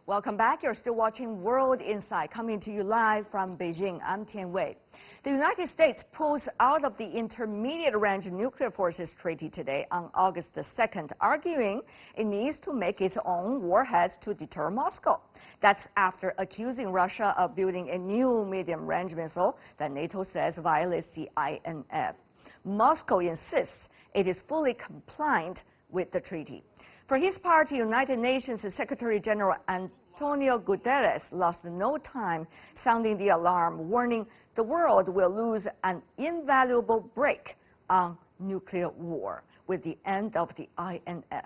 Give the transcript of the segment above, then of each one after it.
Welcome back. You're still watching World Insight, coming to you live from Beijing. I'm Tian Wei. The United States pulls out of the Intermediate-Range Nuclear Forces Treaty today on August the 2nd, arguing it needs to make its own warheads to deter Moscow. That's after accusing Russia of building a new medium-range missile that NATO says violates the INF. Moscow insists it is fully compliant with the treaty. For his part, United Nations Secretary-General Antonio Guterres lost no time sounding the alarm, warning the world will lose an invaluable break on nuclear war with the end of the INF.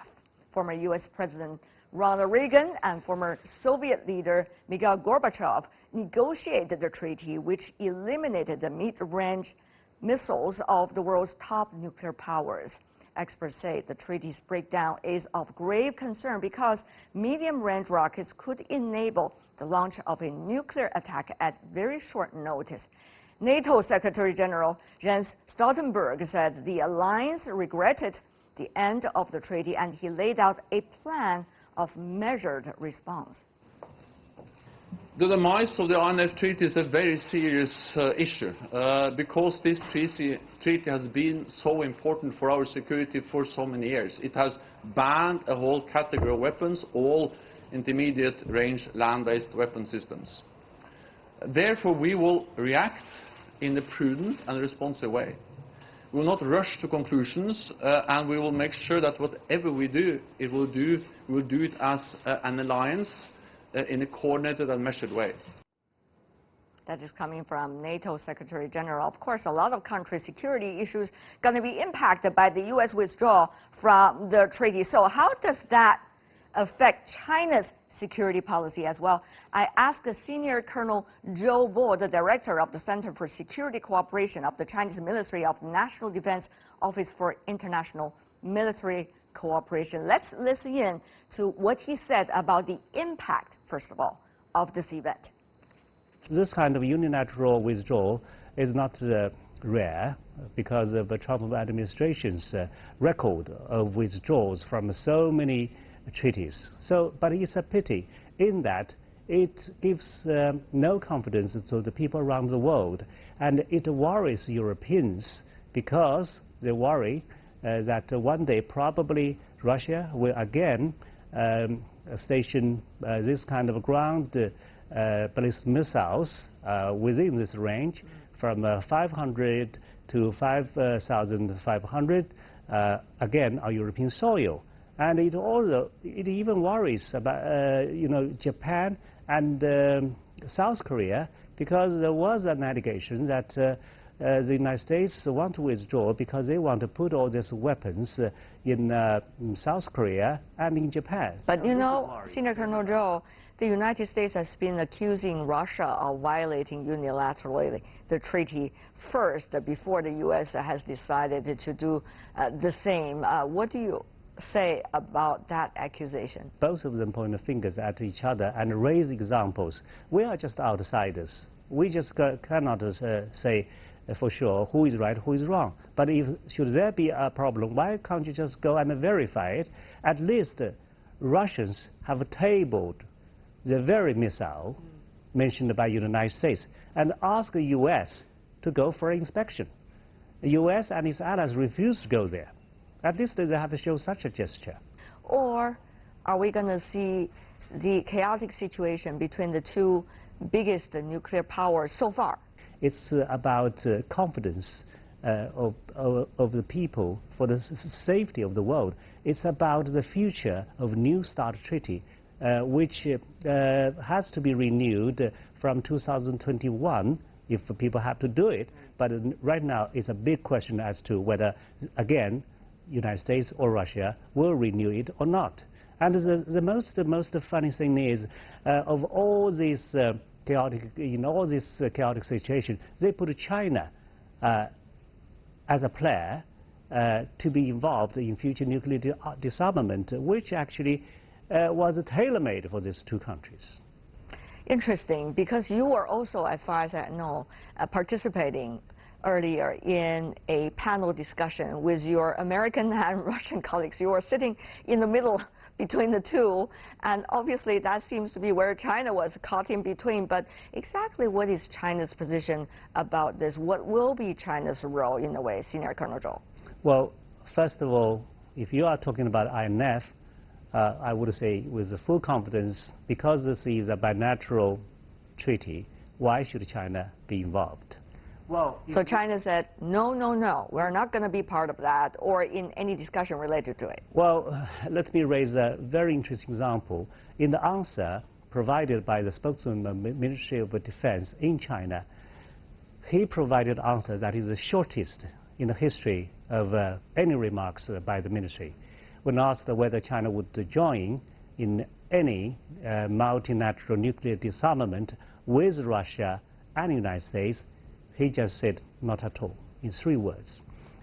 Former U.S. President Ronald Reagan and former Soviet leader Mikhail Gorbachev negotiated the treaty, which eliminated the mid-range missiles of the world's top nuclear powers. Experts say the treaty's breakdown is of grave concern because medium-range rockets could enable the launch of a nuclear attack at very short notice. NATO Secretary-General Jens Stoltenberg said the alliance regretted the end of the treaty, and he laid out a plan of measured response. The demise of the INF Treaty is a very serious issue because this treaty has been so important for our security for so many years. It has banned a whole category of weapons, all intermediate-range land-based weapon systems. Therefore, we will react in a prudent and responsive way. We will not rush to conclusions, and we will make sure that whatever we do, we will do it as an alliance in a coordinated and measured way. That is coming from NATO Secretary-General. Of course, a lot of countries' security issues going to be impacted by the U.S. withdrawal from the treaty. So how does that affect China's security policy as well? I asked Senior Colonel Zhou Bo, the director of the Center for Security Cooperation of the Chinese Ministry of National Defense Office for International Military Cooperation. Let's listen in to what he said about the impact, first of all, of this event. This kind of unilateral withdrawal is not rare because of the Trump administration's record of withdrawals from so many treaties. But it's a pity in that it gives no confidence to the people around the world, and it worries Europeans because they worry that one day probably Russia will again station this kind of ground ballistic missiles within this range from 500 to 5,500 again on European soil. And it even worries about Japan and South Korea, because there was an allegation that the United States want to withdraw because they want to put all these weapons in South Korea and in Japan. But you know, Senior Colonel Zhou, the United States has been accusing Russia of violating unilaterally the treaty first before the U.S. has decided to do the same. What do you say about that accusation? Both of them point fingers at each other and raise examples. We are just outsiders. We just cannot say for sure who is right, who is wrong. But should there be a problem, why can't you just go and verify it? At least Russians have tabled the very missile mentioned by the United States and asked the U.S. to go for inspection. The U.S. and its allies refused to go there. At least they have to show such a gesture. Or are we going to see the chaotic situation between the two biggest nuclear powers so far? It's about confidence of the people for the safety of the world. It's about the future of New START Treaty, which has to be renewed from 2021 if people have to do it. But right now, it's a big question as to whether, again, United States or Russia will renew it or not. And the most funny thing is, of all these chaotic situation, they put China as a player to be involved in future nuclear disarmament, which actually was tailor-made for these two countries. Interesting, because you were also, as far as I know, participating earlier in a panel discussion with your American and Russian colleagues. You were sitting in the middle between the two, and obviously that seems to be where China was caught in between. But exactly what is China's position about this? What will be China's role in a way, Senior Colonel Zhou? Well, first of all, if you are talking about INF, I would say with full confidence, because this is a bilateral treaty, why should China be involved? Well, so China said, no, no, no, we're not going to be part of that or in any discussion related to it. Well, let me raise a very interesting example. In the answer provided by the spokesman of the Ministry of Defense in China, he provided an answer that is the shortest in the history of any remarks by the ministry. When asked whether China would join in any multilateral nuclear disarmament with Russia and the United States, he just said, not at all, in 3 words.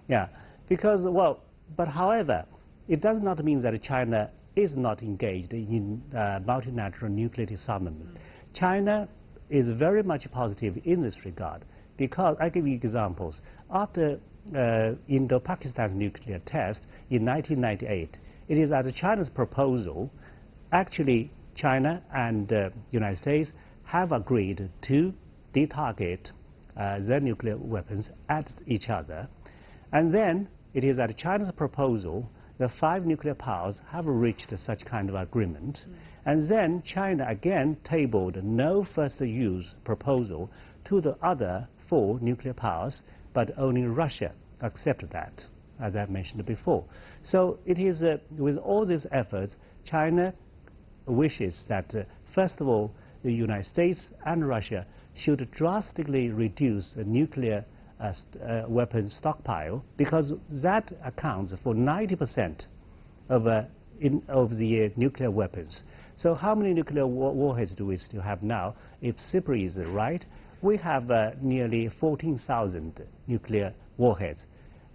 Yeah, because, well, but however, it does not mean that China is not engaged in multilateral nuclear disarmament. China is very much positive in this regard, because, I give you examples. After Indo-Pakistan's nuclear test in 1998, it is at China's proposal, actually China and the United States have agreed to detarget their nuclear weapons at each other. And then it is at China's proposal, the 5 nuclear powers have reached such kind of agreement. And then China again tabled no first use proposal to the other 4 nuclear powers, but only Russia accepted that, as I mentioned before. So it is, with all these efforts, China wishes that, first of all, the United States and Russia should drastically reduce the nuclear weapons stockpile, because that accounts for 90% of the nuclear weapons. So how many nuclear warheads do we still have now? If SIPRI is right, we have nearly 14,000 nuclear warheads.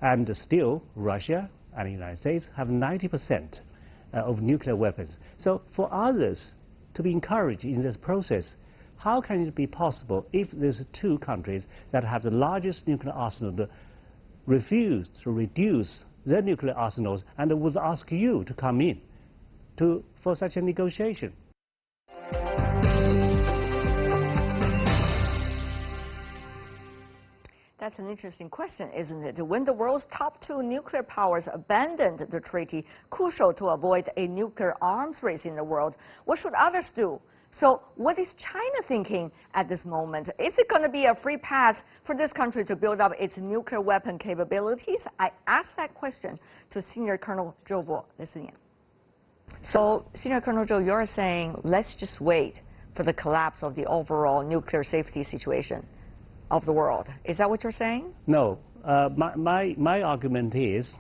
And still, Russia and the United States have 90% of nuclear weapons. So for others to be encouraged in this process, how can it be possible if these 2 countries that have the largest nuclear arsenal refuse to reduce their nuclear arsenals and would ask you to come in for such a negotiation? That's an interesting question, isn't it? When the world's top 2 nuclear powers abandoned the treaty, crucial to avoid a nuclear arms race in the world, what should others do? So what is China thinking at this moment? Is it going to be a free pass for this country to build up its nuclear weapon capabilities? I asked that question to Senior Colonel Zhou Bo. Listen in. So, Senior Colonel Zhou, you're saying let's just wait for the collapse of the overall nuclear safety situation of the world. Is that what you're saying? No. My argument is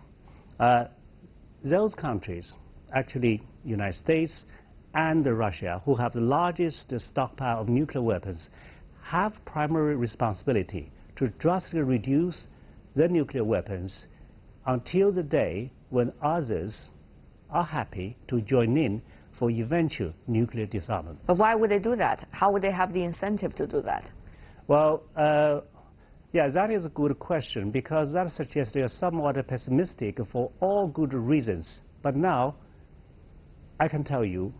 those countries, actually United States and Russia, who have the largest stockpile of nuclear weapons, have primary responsibility to drastically reduce their nuclear weapons until the day when others are happy to join in for eventual nuclear disarmament. But why would they do that? How would they have the incentive to do that? Well, yeah, that is a good question, because that suggests they are somewhat pessimistic for all good reasons. But now, I can tell you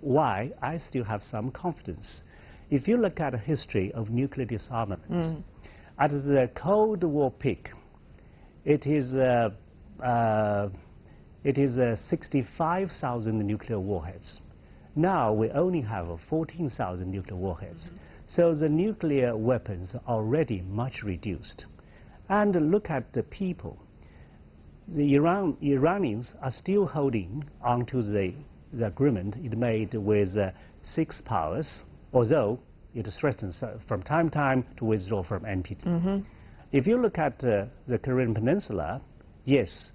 why I still have some confidence. If you look at the history of nuclear disarmament, at the Cold War peak, it is 65,000 nuclear warheads. Now we only have 14,000 nuclear warheads. So the nuclear weapons are already much reduced. And look at the people. The Iranians are still holding onto the agreement it made with 6 powers, although it threatens from time to time to withdraw from NPT. If you look at the Korean Peninsula, yes,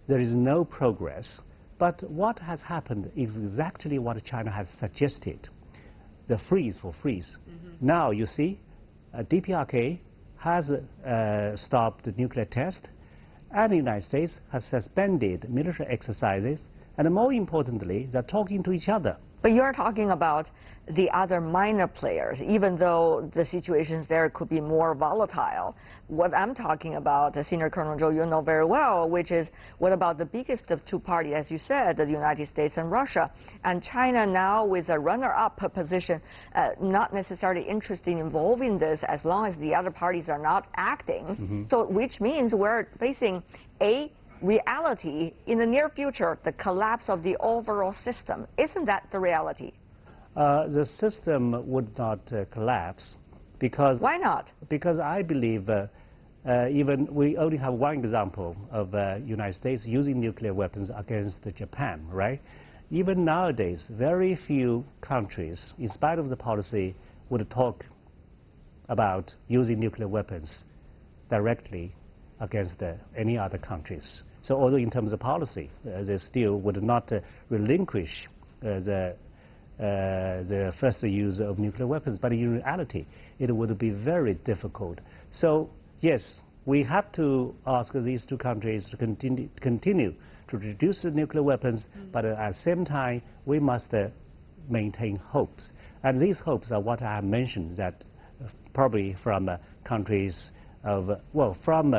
there is no progress, but what has happened is exactly what China has suggested. The freeze for freeze. Now you see, DPRK has stopped the nuclear test, and the United States has suspended military exercises, and more importantly, they're talking to each other. But you're talking about the other minor players, even though the situations there could be more volatile. What I'm talking about, Senior Colonel Zhou, you know very well, which is what about the biggest of two parties, as you said, the United States and Russia. And China now with a runner-up position, not necessarily interested in involving this as long as the other parties are not acting. So which means we're facing a reality in the near future, the collapse of the overall system. Isn't that the reality? The system would not collapse because... Why not? Because I believe even we only have one example of United States using nuclear weapons against Japan, right? Even nowadays, very few countries, in spite of the policy, would talk about using nuclear weapons directly against any other countries. So although in terms of policy, they still would not relinquish the first use of nuclear weapons, but in reality, it would be very difficult. So yes, we have to ask these two countries to continue to reduce the nuclear weapons, but at the same time, we must maintain hopes. And these hopes are what I have mentioned, that probably from countries of, well, from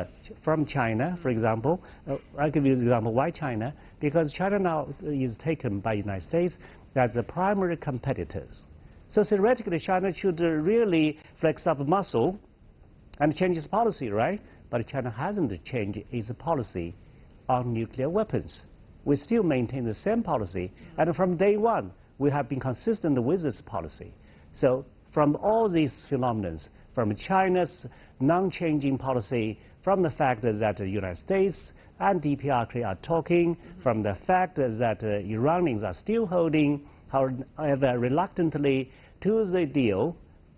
China, for example. I'll give you an example. Why China? Because China now is taken by the United States as the primary competitors. So theoretically, China should really flex up muscle and change its policy, right? But China hasn't changed its policy on nuclear weapons. We still maintain the same policy, and from day one, we have been consistent with this policy. So from all these phenomena, from China's non-changing policy, from the fact that the United States and DPRK are talking, from the fact that Iranians are still holding, however reluctantly, to the deal,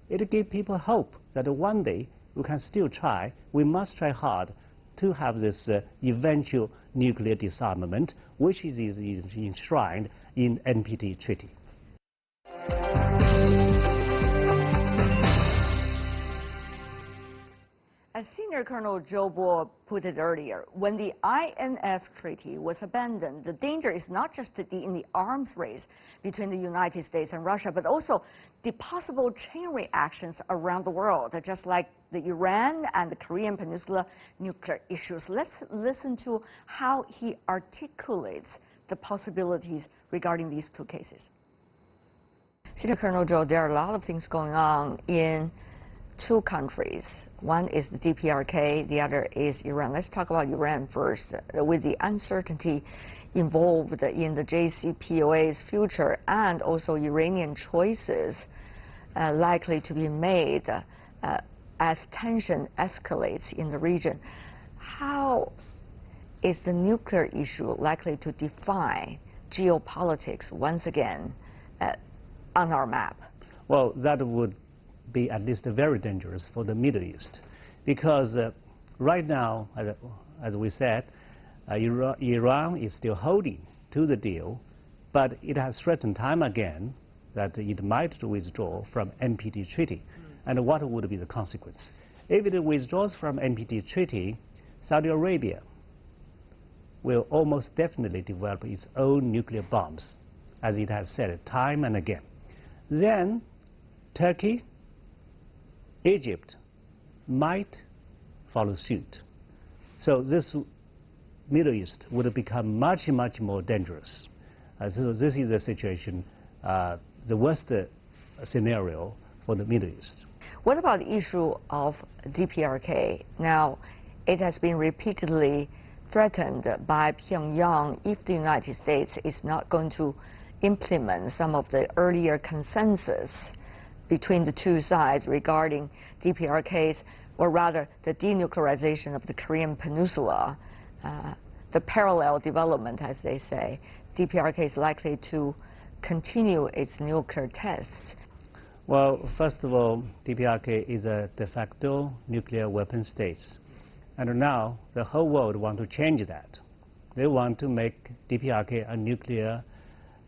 it gives people hope that one day we can still try, we must try hard to have this eventual nuclear disarmament, which is enshrined in NPT Treaty. As Senior Colonel Zhou Bo put it earlier, when the INF treaty was abandoned, the danger is not just in the arms race between the United States and Russia, but also the possible chain reactions around the world, just like the Iran and the Korean Peninsula nuclear issues. Let's listen to how he articulates the possibilities regarding these two cases. Senior Colonel Zhou, there are a lot of things going on in two countries. One is the DPRK, the other is Iran. Let's talk about Iran first. With the uncertainty involved in the JCPOA's future and also Iranian choices likely to be made as tension escalates in the region, how is the nuclear issue likely to define geopolitics once again on our map? Well, that would be at least very dangerous for the Middle East, because right now, as we said, Iran is still holding to the deal, but it has threatened time again that it might withdraw from NPT Treaty. And what would be the consequence? If it withdraws from NPT Treaty, Saudi Arabia will almost definitely develop its own nuclear bombs, as it has said time and again. Then Turkey, Egypt might follow suit. So this Middle East would become much, much more dangerous. So this is the situation, the worst scenario for the Middle East. What about the issue of DPRK? Now, it has been repeatedly threatened by Pyongyang if the United States is not going to implement some of the earlier consensus between the two sides regarding DPRKs, or rather the denuclearization of the Korean Peninsula, the parallel development, as they say. DPRK is likely to continue its nuclear tests. Well, first of all, DPRK is a de facto nuclear weapon state. And now the whole world wants to change that. They want to make DPRK a nuclear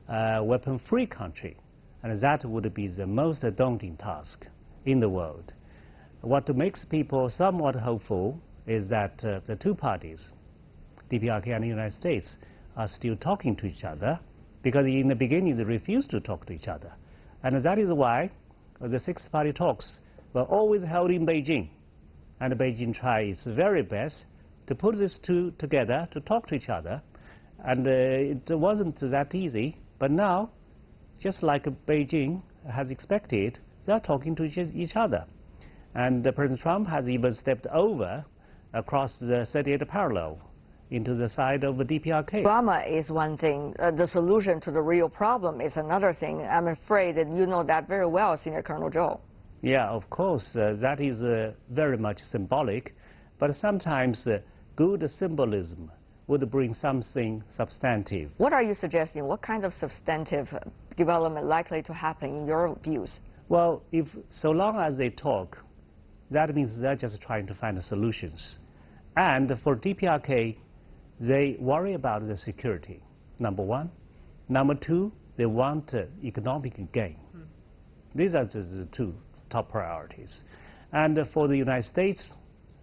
weapon-free country. And that would be the most daunting task in the world. What makes people somewhat hopeful is that the two parties, DPRK and the United States, are still talking to each other, because in the beginning they refused to talk to each other. And that is why the six-party talks were always held in Beijing. And Beijing tried its very best to put these two together to talk to each other. And it wasn't that easy. But now, just like Beijing has expected, they are talking to each other. And President Trump has even stepped over across the 38th parallel into the side of the DPRK. Drama is one thing. The solution to the real problem is another thing. I'm afraid that you know that very well, Senior Colonel Zhou. Yeah, of course, that is very much symbolic. But sometimes good symbolism would bring something substantive. What are you suggesting? What kind of substantive development likely to happen in your views? Well, if so long as they talk, that means they're just trying to find solutions. And for DPRK, they worry about the security, number one. Number two, they want economic gain. These are the two top priorities. And for the United States,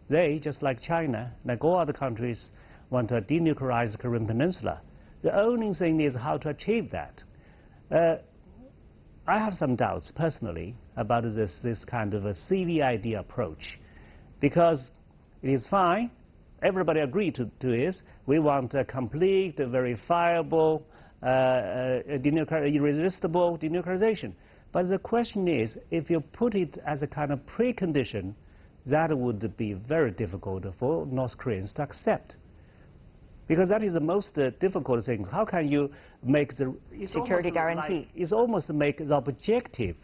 they, just like China, like all other countries, want to denuclearize the Korean Peninsula. The only thing is how to achieve that. I have some doubts, personally, about this kind of a CVID approach, because it is fine. Everybody agreed to it. We want a complete, verifiable, irresistible denuclearization. But the question is, if you put it as a kind of precondition, that would be very difficult for North Koreans to accept. Because that is the most difficult thing. How can you make the security guarantee? Like, it's almost make the objective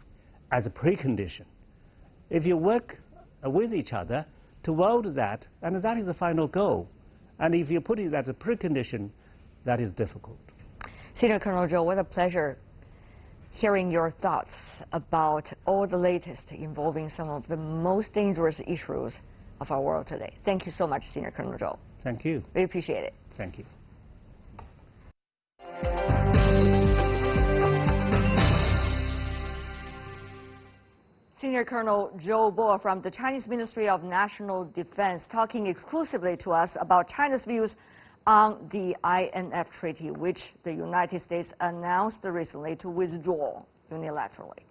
as a precondition. If you work with each other toward that, and that is the final goal. And if you put it as a precondition, that is difficult. Senior Colonel Zhou, what a pleasure hearing your thoughts about all the latest involving some of the most dangerous issues of our world today. Thank you so much, Senior Colonel Zhou. Thank you. We appreciate it. Thank you. Senior Colonel Zhou Bo from the Chinese Ministry of National Defense talking exclusively to us about China's views on the INF Treaty, which the United States announced recently to withdraw unilaterally.